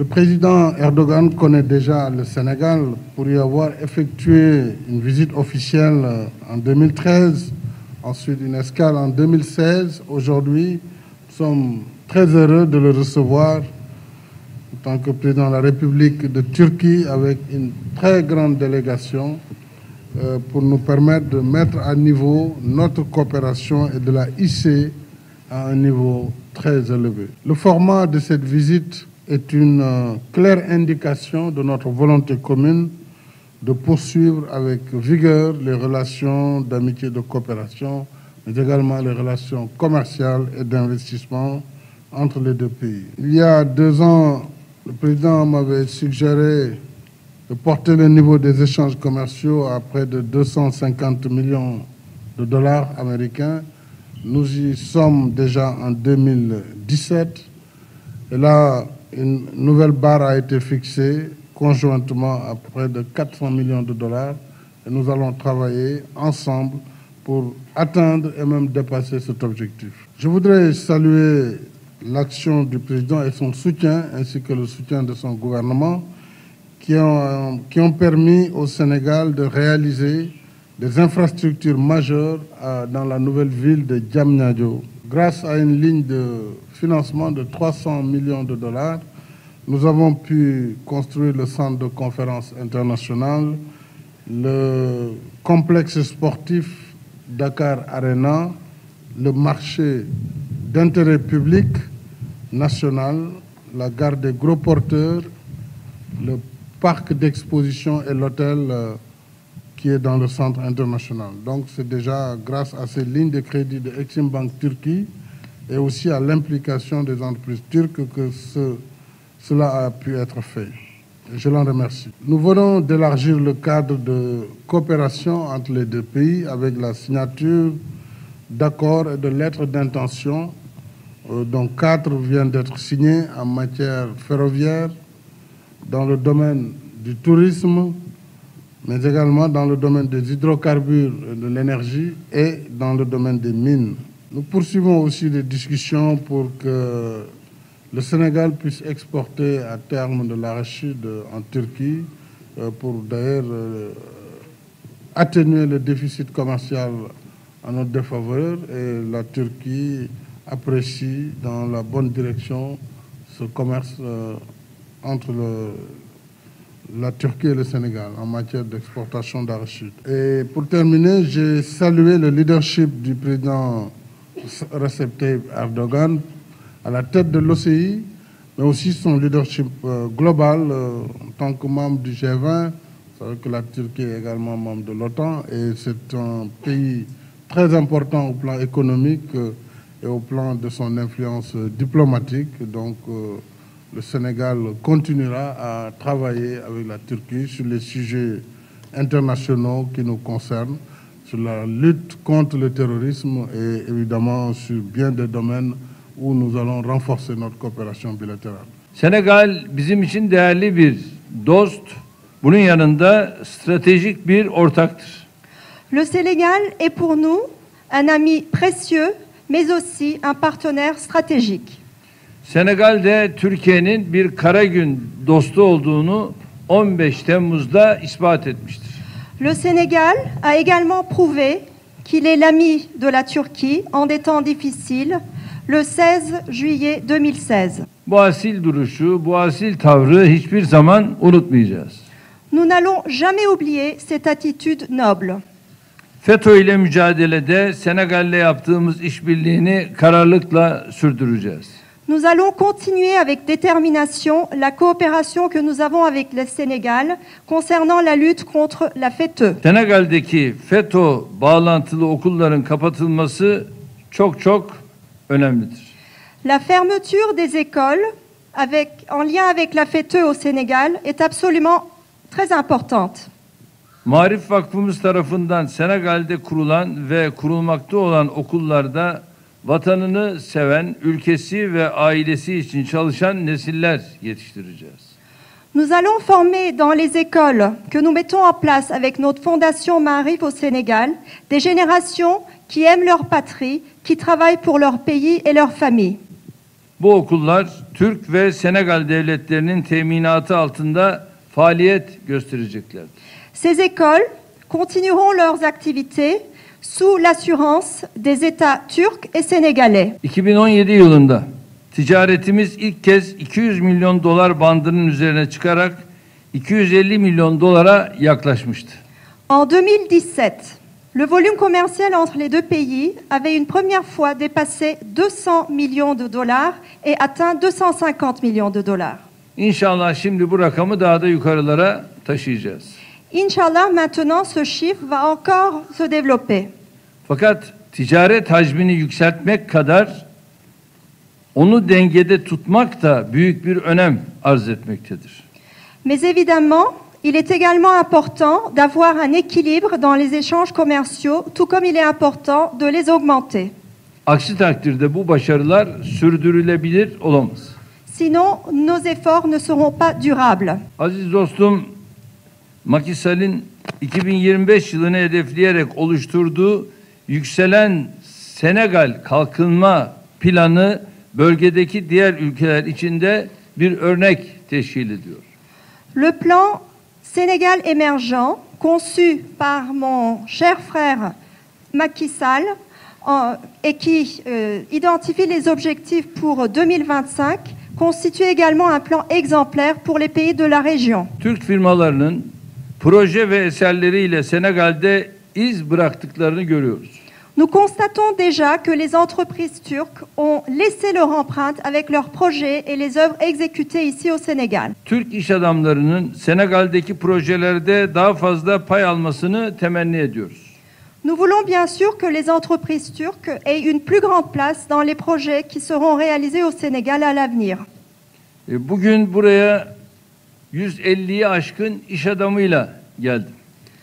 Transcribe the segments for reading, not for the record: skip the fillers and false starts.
Le président Erdogan connaît déjà le Sénégal pour y avoir effectué une visite officielle en 2013, ensuite une escale en 2016. Aujourd'hui, nous sommes très heureux de le recevoir en tant que président de la République de Turquie avec une très grande délégation pour nous permettre de mettre à niveau notre coopération et de la hisser à un niveau très élevé. Le format de cette visite est une claire indication de notre volonté commune de poursuivre avec vigueur les relations d'amitié et de coopération, mais également les relations commerciales et d'investissement entre les deux pays. Il y a 2 ans, le président m'avait suggéré de porter le niveau des échanges commerciaux à près de 250 millions de dollars américains. Nous y sommes déjà en 2017. Et là, une nouvelle barre a été fixée conjointement à près de 400 millions de dollars. Et nous allons travailler ensemble pour atteindre et même dépasser cet objectif. Je voudrais saluer l'action du président et son soutien, ainsi que le soutien de son gouvernement, qui ont permis au Sénégal de réaliser des infrastructures majeures dans la nouvelle ville de Diamniadio. Grâce à une ligne de financement de 300 millions de dollars, nous avons pu construire le centre de conférence international, le complexe sportif Dakar Arena, le marché d'intérêt public national, la gare des gros porteurs, le parc d'exposition et l'hôtel qui est dans le centre international. Donc c'est déjà grâce à ces lignes de crédit de Exim Bank Turquie et aussi à l'implication des entreprises turques que cela a pu être fait. Et je l'en remercie. Nous venons d'élargir le cadre de coopération entre les deux pays avec la signature d'accords et de lettres d'intention, dont 4 viennent d'être signés en matière ferroviaire, dans le domaine du tourisme, mais également dans le domaine des hydrocarbures et de l'énergie et dans le domaine des mines. Nous poursuivons aussi des discussions pour que le Sénégal puisse exporter à terme de l'arachide en Turquie, pour d'ailleurs atténuer le déficit commercial en notre défaveur, et la Turquie apprécie dans la bonne direction ce commerce entre la Turquie et le Sénégal en matière d'exportation d'arachide. Et pour terminer, j'ai salué le leadership du président Recep Tayyip Erdogan à la tête de l'OCI, mais aussi son leadership global en tant que membre du G20. Vous savez que la Turquie est également membre de l'OTAN et c'est un pays très important au plan économique et au plan de son influence diplomatique. Donc le Sénégal continuera à travailler avec la Turquie sur les sujets internationaux qui nous concernent, sur la lutte contre le terrorisme et évidemment sur bien des domaines où nous allons renforcer notre coopération bilatérale. Senegal bizim için değerli bir dost, bunun yanında stratejik bir ortaktır. Le Sénégal est pour nous un ami précieux, mais aussi un partenaire stratégique. Senegal'de Türkiye'nin bir kara gün dostu olduğunu 15 Temmuz'da ispat etmiştir. Le Sénégal a également prouvé qu'il est l'ami de la Turquie en des temps difficiles le 16 juillet 2016. Bu asil duruşu, bu asil tavrı hiçbir zaman unutmayacağız. Nous n'allons jamais oublier cette attitude noble. FETÖ ile mücadelede Senegal'le yaptığımız işbirliğini kararlılıkla sürdüreceğiz. Nous allons continuer avec détermination la coopération que nous avons avec le Sénégal concernant la lutte contre la FETÖ. Senegal'deki FETÖ bağlantılı okulların kapatılması çok önemlidir. La fermeture des écoles en lien avec la FETÖ au Sénégal est absolument très importante. Maarif Vakfımız tarafından Senegal'de kurulan ve kurulmakta olan okullarda vatanını seven, ülkesi ve ailesi için çalışan nesiller yetiştireceğiz. Nous allons former dans les écoles que nous mettons en place avec notre fondation Maarif au Sénégal des générations qui aiment leur patrie, qui travaillent pour leur pays et leur famille. Bu okullar Türk ve Senegal devletlerinin teminatı altında faaliyet göstereceklerdir. Ces écoles continueront leurs activités sous l'assurance des États turcs et sénégalais. 2017 yılında ticaretimiz ilk kez 200 milyon dolar bandının üzerine çıkarak 250 milyon dolara yaklaşmıştı. En 2017, le volume commercial entre les deux pays avait une première fois dépassé 200 millions de dollars et atteint 250 millions de dollars. İnşallah şimdi bu rakamı daha da yukarılara taşıyacağız. Inch'Allah, maintenant, ce chiffre va encore se développer. Fakat ticaret hacmini yükseltmek kadar onu dengede tutmak da büyük bir önem arz etmektedir. Mais évidemment, il est également important d'avoir un équilibre dans les échanges commerciaux, tout comme il est important de les augmenter. Aksi takdirde bu başarılar sürdürülebilir olamaz. Sinon, nos efforts ne seront pas durables. Aziz dostum, Macky Sall'in 2025 yılını hedefleyerek oluşturduğu yükselen Senegal kalkınma planı bölgedeki diğer ülkeler için de bir örnek teşkil ediyor. Le plan Sénégal émergent, conçu par mon cher frère Macky Sall, et qui identifie les objectifs pour 2025, constitue également un plan exemplaire pour les pays de la région. Türk firmalarının proje ve eserleriyle Senegal'de iz bıraktıklarını görüyoruz. Nous constatons déjà que les entreprises turques ont laissé leur empreinte avec leurs projets et les œuvres exécutées ici au Sénégal. Türk iş adamlarının Senegal'deki projelerde daha fazla pay almasını temenni ediyoruz. Nous voulons bien sûr que les entreprises turques aient une plus grande place dans les projets qui seront réalisés au Sénégal à l'avenir. Bugün buraya 150'yi aşkın iş adamıyla geldim.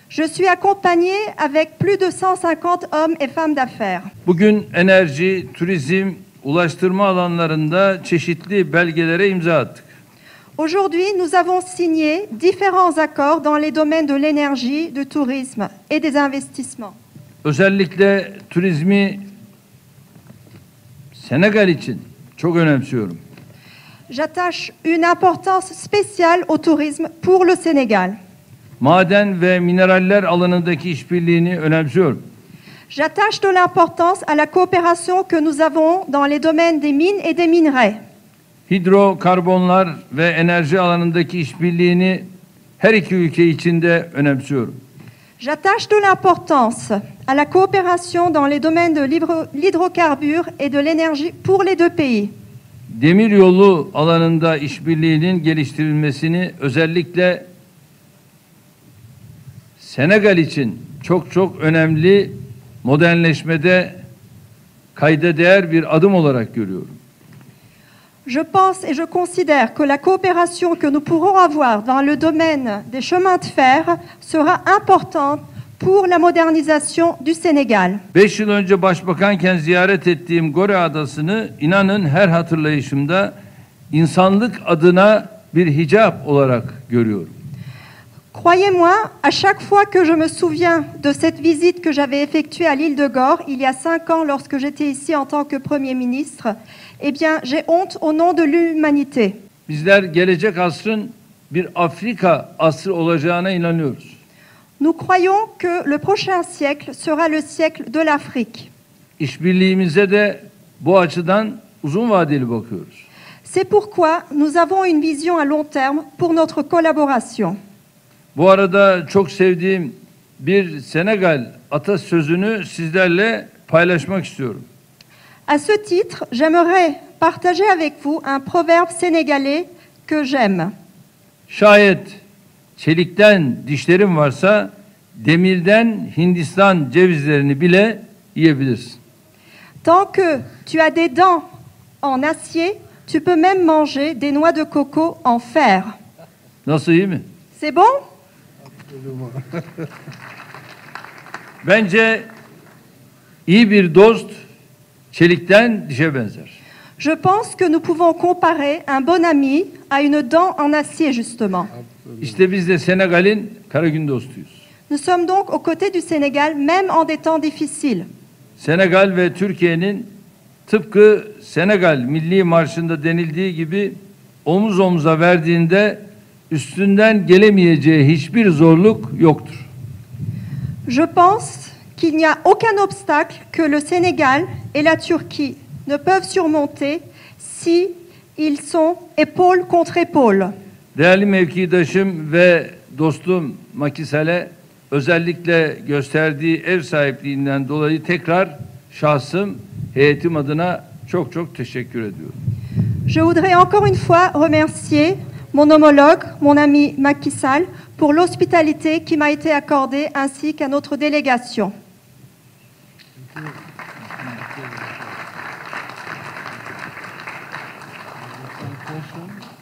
Je suis accompagnée avec plus de 150 hommes et femmes d'affaires. Bugün enerji, turizm, ulaştırma alanlarında çeşitli belgelere imza attık. Aujourd'hui, nous avons signé différents accords dans les domaines de l'énergie, du tourisme et des investissements. Özellikle turizmi Senegal için çok önemsiyorum. J'attache une importance spéciale au tourisme pour le Sénégal. Maden ve mineraller alanındaki işbirliğini önemsiyorum. J'attache de l'importance à la coopération que nous avons dans les domaines des mines et des minerais. Hidrokarbonlar ve enerji alanındaki işbirliğini her iki ülke için de önemsiyorum. J'attache de l'importance à la coopération dans les domaines de l'hydrocarbure et de l'énergie pour les deux pays. Demiryolu alanında işbirliğinin geliştirilmesini özellikle Senegal için çok önemli modernleşmede kayda değer bir adım olarak görüyorum. Je pense et je considère que la coopération que nous pourrons avoir dans le domaine des chemins de fer sera importante pour la modernisation du Sénégal. 5 yıl önce başbakanken ziyaret ettiğim Gore Adası'nı inanın her hatırlayışımda insanlık adına bir hicap olarak görüyorum. Croyez-moi, à chaque fois que je me souviens de cette visite que j'avais effectuée à l'île de Gore il y a 5 ans lorsque j'étais ici en tant que Premier ministre, eh bien, j'ai honte au nom de l'humanité. Bizler gelecek asrın bir Afrika asrı olacağına inanıyoruz. Nous croyons que le prochain siècle sera le siècle de l'Afrique. İşbirliğimize de bu açıdan uzun vadeli bakıyoruz. C'est pourquoi nous avons une vision à long terme pour notre collaboration. Bu arada çok sevdiğim bir Senegal atasözünü sizlerle paylaşmak istiyorum. À ce titre, j'aimerais partager avec vous un proverbe sénégalais que j'aime. Şayet çelikten dişlerin varsa demirden Hindistan cevizlerini bile yiyebilirsin. Tant que tu as des dents en acier, tu peux même manger des noix de coco en fer. Nasıl, iyi mi? C'est bon? Bence iyi bir dost çelikten dişe benzer. Je pense que nous pouvons comparer un bon ami à une dent en acier, justement. İşte biz de Senegal'in Karagün dostuyuz. Nous sommes donc aux côtés du Sénégal, même en des temps difficiles. Senegal ve Türkiye'nin tıpkı Senegal Milli Marşı'nda denildiği gibi omuz omuza verdiğinde üstünden gelemeyeceği hiçbir zorluk yoktur. Je pense qu'il n'y a aucun obstacle que le Sénégal et la Turquie ne peuvent surmonter si ils sont épaule contre épaule. Değerli mevkidaşım ve dostum Macky Sall'e özellikle gösterdiği ev sahipliğinden dolayı tekrar şahsım, heyetim adına çok teşekkür ediyorum. Je voudrais encore une fois remercier mon homologue, mon ami Macky Sall, pour l'hospitalité qui m'a été accordée ainsi qu'à notre délégation. Question?